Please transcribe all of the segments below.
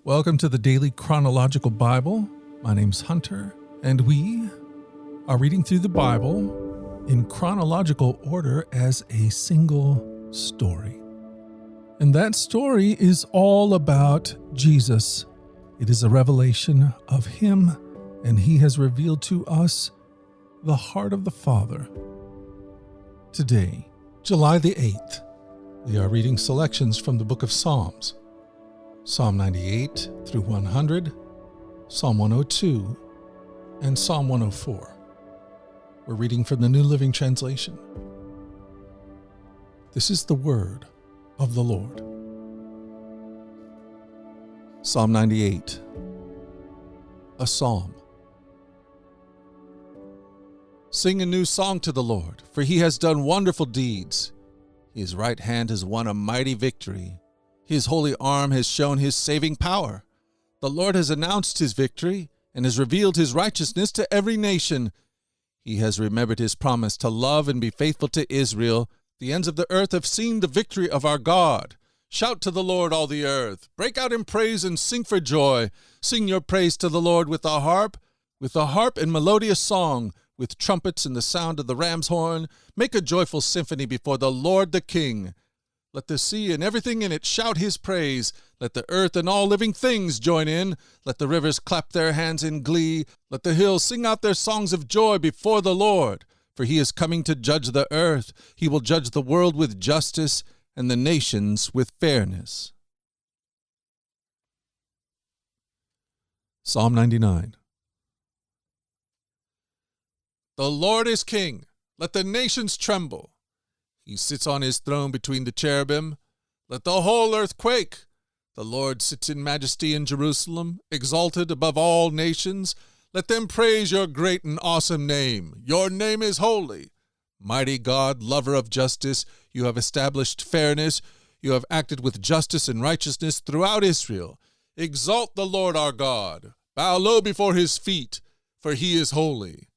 Welcome to the Daily Chronological Bible. My name's Hunter, and we are reading through the Bible in chronological order as a single story. And that story is all about Jesus. It is a revelation of Him, and He has revealed to us the heart of the Father. Today, July the 8th, we are reading selections from the book of Psalms. Psalm 98 through 100, Psalm 102, and Psalm 104. We're reading from the New Living Translation. This is the word of the Lord. Psalm 98, a psalm. Sing a new song to the Lord, for He has done wonderful deeds. His right hand has won a mighty victory. His holy arm has shown His saving power. The Lord has announced His victory and has revealed His righteousness to every nation. He has remembered His promise to love and be faithful to Israel. The ends of the earth have seen the victory of our God. Shout to the Lord, all the earth. Break out in praise and sing for joy. Sing your praise to the Lord with a harp and melodious song, with trumpets and the sound of the ram's horn. Make a joyful symphony before the Lord the King. Let the sea and everything in it shout His praise. Let the earth and all living things join in. Let the rivers clap their hands in glee. Let the hills sing out their songs of joy before the Lord. For He is coming to judge the earth. He will judge the world with justice and the nations with fairness. Psalm 99. The Lord is King. Let the nations tremble. He sits on His throne between the cherubim. Let the whole earth quake. The Lord sits in majesty in Jerusalem, exalted above all nations. Let them praise your great and awesome name. Your name is holy. Mighty God, lover of justice, you have established fairness. You have acted with justice and righteousness throughout Israel. Exalt the Lord our God. Bow low before His feet, for He is holy.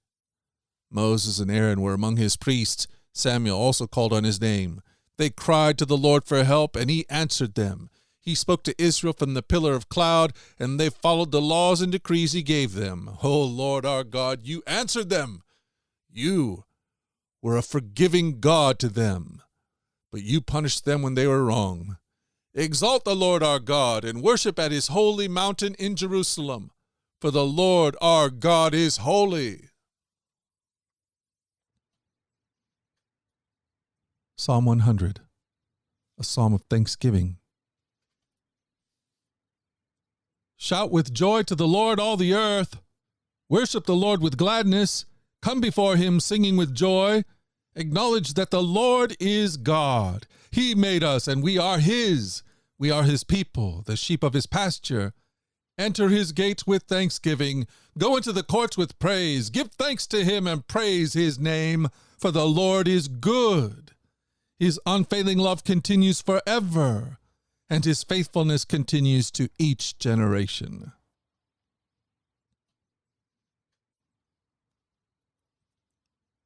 Moses and Aaron were among His priests. Samuel also called on His name. They cried to the Lord for help, and He answered them. He spoke to Israel from the pillar of cloud, and they followed the laws and decrees He gave them. O Lord our God, You answered them. You were a forgiving God to them, but You punished them when they were wrong. Exalt the Lord our God, and worship at His holy mountain in Jerusalem, for the Lord our God is holy. Psalm 100, a psalm of thanksgiving. Shout with joy to the Lord, all the earth. Worship the Lord with gladness. Come before Him singing with joy. Acknowledge that the Lord is God. He made us, and we are His. We are His people, the sheep of His pasture. Enter His gates with thanksgiving. Go into the courts with praise. Give thanks to Him and praise His name, for the Lord is good. His unfailing love continues forever, and His faithfulness continues to each generation.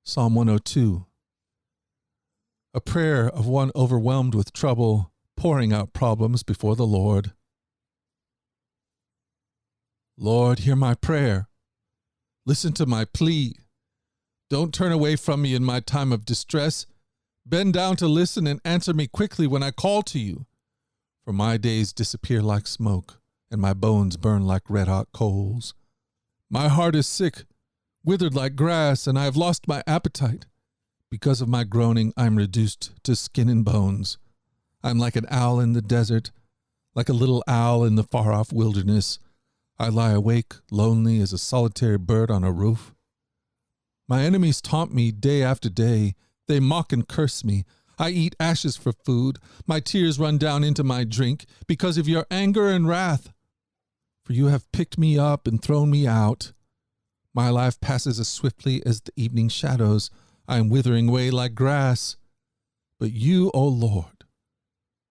Psalm 102, a prayer of one overwhelmed with trouble, pouring out problems before the Lord. Lord, hear my prayer. Listen to my plea. Don't turn away from me in my time of distress. Bend down to listen and answer me quickly when I call to You. For my days disappear like smoke, and my bones burn like red-hot coals. My heart is sick, withered like grass, and I have lost my appetite. Because of my groaning, I am reduced to skin and bones. I am like an owl in the desert, like a little owl in the far-off wilderness. I lie awake, lonely as a solitary bird on a roof. My enemies taunt me day after day. They mock and curse me. I eat ashes for food. My tears run down into my drink because of Your anger and wrath. For You have picked me up and thrown me out. My life passes as swiftly as the evening shadows. I am withering away like grass. But You, O Lord,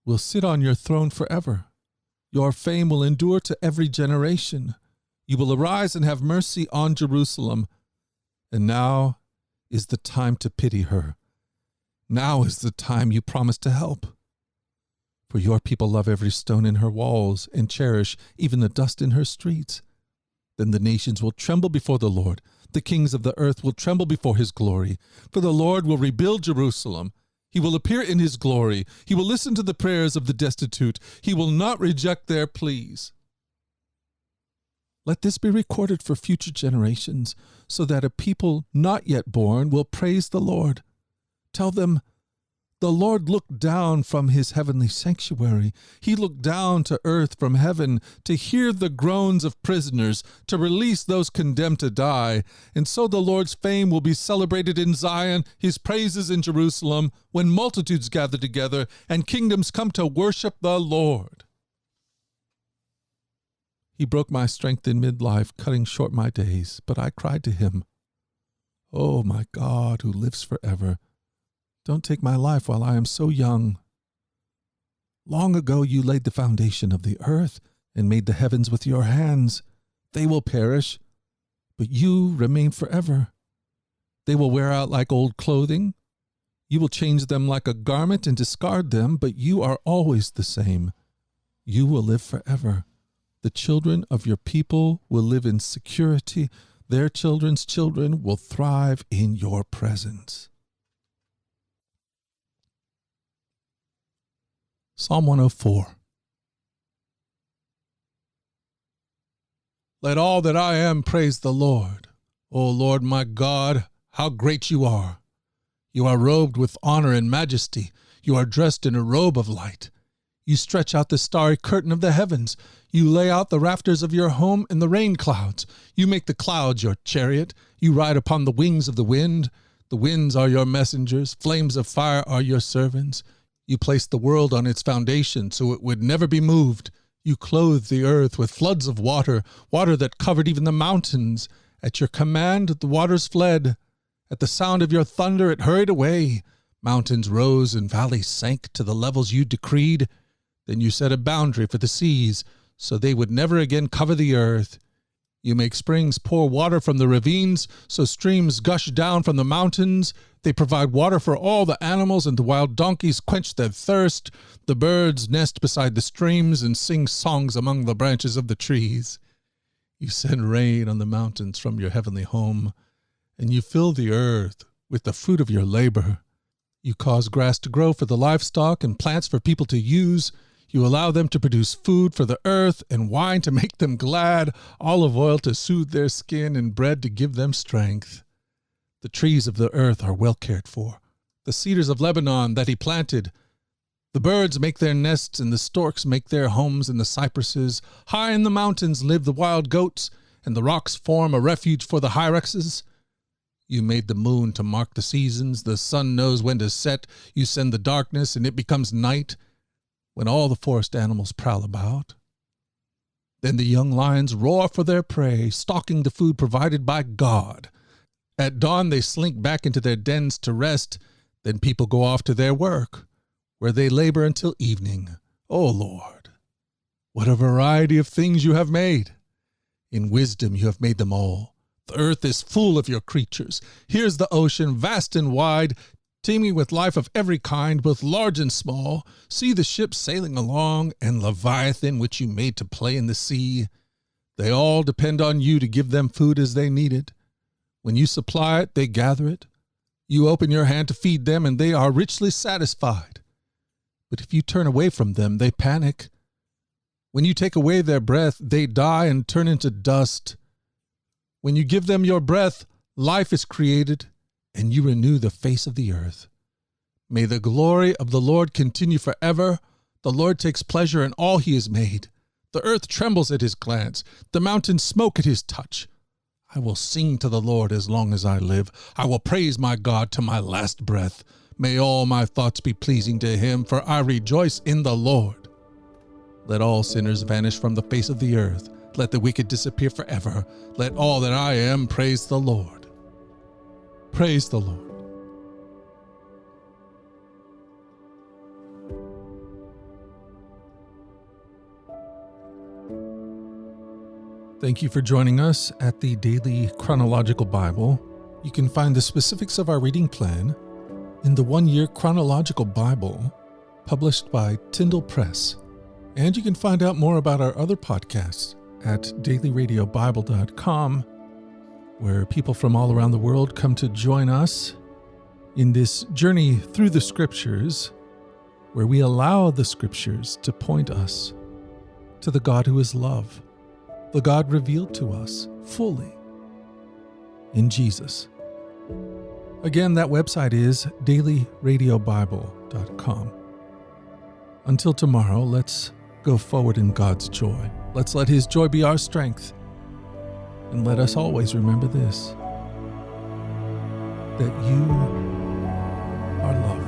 will sit on Your throne forever. Your fame will endure to every generation. You will arise and have mercy on Jerusalem. And now is the time to pity her. Now is the time You promised to help. For your people love every stone in her walls and cherish even the dust in her streets. Then the nations will tremble before the Lord. The kings of the earth will tremble before his glory. For the Lord will rebuild Jerusalem. He will appear in his glory. He will listen to the prayers of the destitute. He will not reject their pleas. Let this be recorded for future generations, so that a people not yet born will praise the Lord. Tell them, the Lord looked down from his heavenly sanctuary. He looked down to earth from heaven to hear the groans of prisoners, to release those condemned to die. And so the Lord's fame will be celebrated in Zion, his praises in Jerusalem, when multitudes gather together and kingdoms come to worship the Lord. He broke my strength in midlife, cutting short my days. But I cried to him, "Oh, my God, who lives forever, don't take my life while I am so young. Long ago you laid the foundation of the earth and made the heavens with your hands. They will perish, but you remain forever. They will wear out like old clothing. You will change them like a garment and discard them, but you are always the same. You will live forever. The children of your people will live in security. Their children's children will thrive in your presence." Psalm 104. Let all that I am praise the Lord. O Lord my God, how great you are! You are robed with honor and majesty. You are dressed in a robe of light. You stretch out the starry curtain of the heavens. You lay out the rafters of your home in the rain clouds. You make the clouds your chariot. You ride upon the wings of the wind. The winds are your messengers. Flames of fire are your servants. You placed the world on its foundation so it would never be moved. You clothed the earth with floods of water, water that covered even the mountains. At your command, the waters fled. At the sound of your thunder, it hurried away. Mountains rose and valleys sank to the levels you decreed. Then you set a boundary for the seas, so they would never again cover the earth. You make springs pour water from the ravines, so streams gush down from the mountains. They provide water for all the animals, and the wild donkeys quench their thirst. The birds nest beside the streams and sing songs among the branches of the trees. You send rain on the mountains from your heavenly home, and you fill the earth with the fruit of your labor. You cause grass to grow for the livestock and plants for people to use. You allow them to produce food for the earth and wine to make them glad, olive oil to soothe their skin, and bread to give them strength. The trees of the earth are well cared for, the cedars of Lebanon that he planted. The birds make their nests, and the storks make their homes in the cypresses. High in the mountains live the wild goats, and the rocks form a refuge for the hyraxes. You made the moon to mark the seasons. The sun knows when to set. You send the darkness, and it becomes night, when all the forest animals prowl about. Then the young lions roar for their prey, stalking the food provided by God. At dawn they slink back into their dens to rest. Then people go off to their work, where they labor until evening. O Lord, what a variety of things you have made! In wisdom you have made them all. The earth is full of your creatures. Here's the ocean, vast and wide, teeming with life of every kind, both large and small. See the ships sailing along, and Leviathan, which you made to play in the sea. They all depend on you to give them food as they need it. When you supply it, they gather it. You open your hand to feed them, and they are richly satisfied. But if you turn away from them, they panic. When you take away their breath, they die and turn into dust. When you give them your breath, life is created, and you renew the face of the earth. May the glory of the Lord continue forever. The Lord takes pleasure in all he has made. The earth trembles at his glance. The mountains smoke at his touch. I will sing to the Lord as long as I live. I will praise my God to my last breath. May all my thoughts be pleasing to him, for I rejoice in the Lord. Let all sinners vanish from the face of the earth. Let the wicked disappear forever. Let all that I am praise the Lord. Praise the Lord. Thank you for joining us at the Daily Chronological Bible. You can find the specifics of our reading plan in the 1-Year Chronological Bible published by Tyndall Press. And you can find out more about our other podcasts at dailyradiobible.com, where people from all around the world come to join us in this journey through the Scriptures, where we allow the Scriptures to point us to the God who is love, the God revealed to us fully in Jesus. Again, that website is dailyradiobible.com. Until tomorrow, let's go forward in God's joy. Let's let His joy be our strength. And let us always remember this, that you are loved.